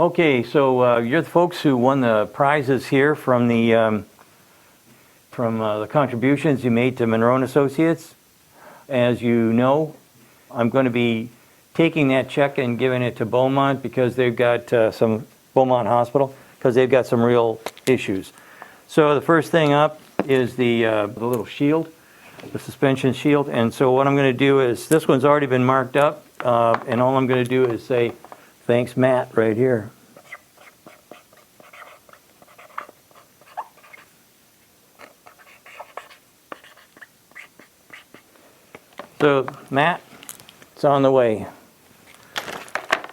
Okay, so you're the folks who won the prizes here from the contributions you made to Munro and Associates. As you know, I'm going to be taking that check and giving it to Beaumont because they've got Beaumont Hospital, because they've got some real issues. So the first thing up is the little shield, the suspension shield. And so what I'm going to do is, this one's already been marked up, and all I'm going to do is say, thanks, Matt, right here. So, Matt, it's on the way.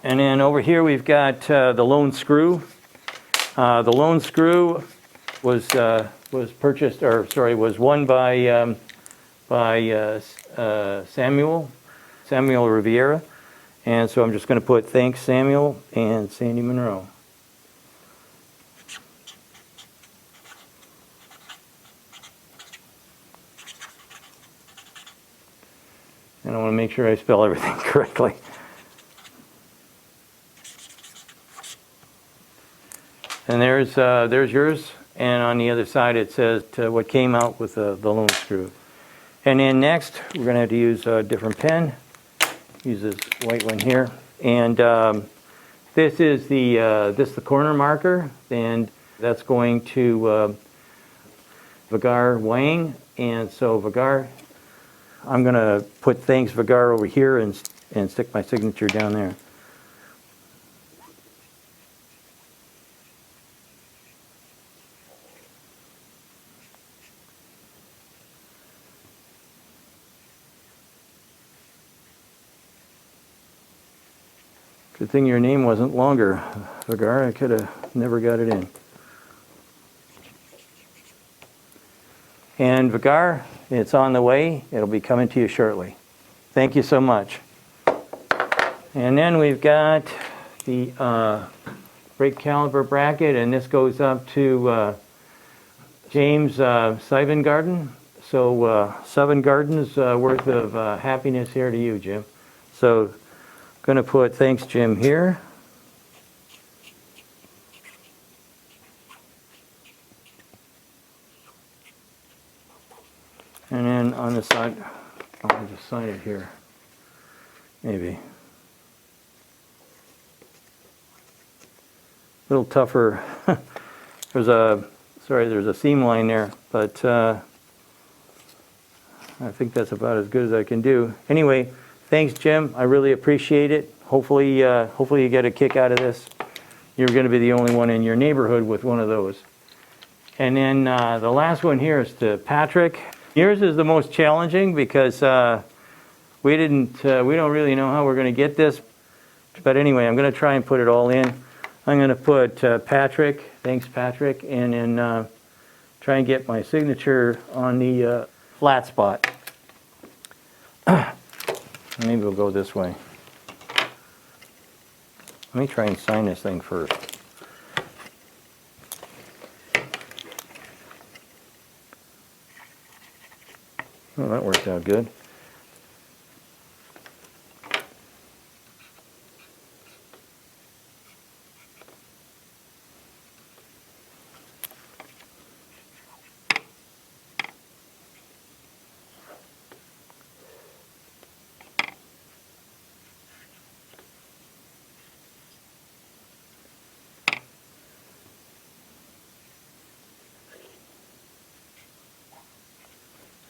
And then over here we've got the lone screw. The lone screw was purchased, or sorry, was won by Samuel Riviera. And so I'm just going to put thanks Samuel and Sandy Munro. And I want to make sure I spell everything correctly. And there's yours, and on the other side it says what came out with the lone screw. And then next we're going to have to use a different pen. Use this white one here, and this is the corner marker, and that's going to Vigar Wang. And so Vigar, I'm going to put thanks Vigar over here and stick my signature down there. Good thing your name wasn't longer, Vigar. I could have never got it in. And Vigar, it's on the way. It'll be coming to you shortly. Thank you so much. And then we've got the brake caliper bracket, and this goes up to James Syvengarden. So 7 gardens worth of happiness here to you, Jim. So going to put thanks Jim here. And then on the side, I'll just sign it here, maybe. A little tougher. There's a seam line there, but I think that's about as good as I can do. Anyway, thanks, Jim. I really appreciate it. Hopefully you get a kick out of this. You're going to be the only one in your neighborhood with one of those. And then the last one here is to Patrick. Yours is the most challenging because we don't really know how we're going to get this. But anyway, I'm going to try and put it all in. I'm going to put Patrick, thanks Patrick, and then try and get my signature on the flat spot. Maybe we'll go this way. Let me try and sign this thing first. Oh, that worked out good.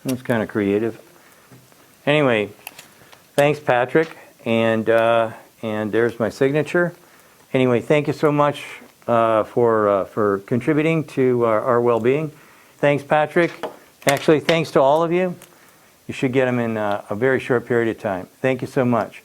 That's kind of creative. Anyway, thanks, Patrick, and there's my signature. Anyway, thank you so much for contributing to our well-being. Thanks, Patrick. Actually, thanks to all of you. You should get them in a very short period of time. Thank you so much.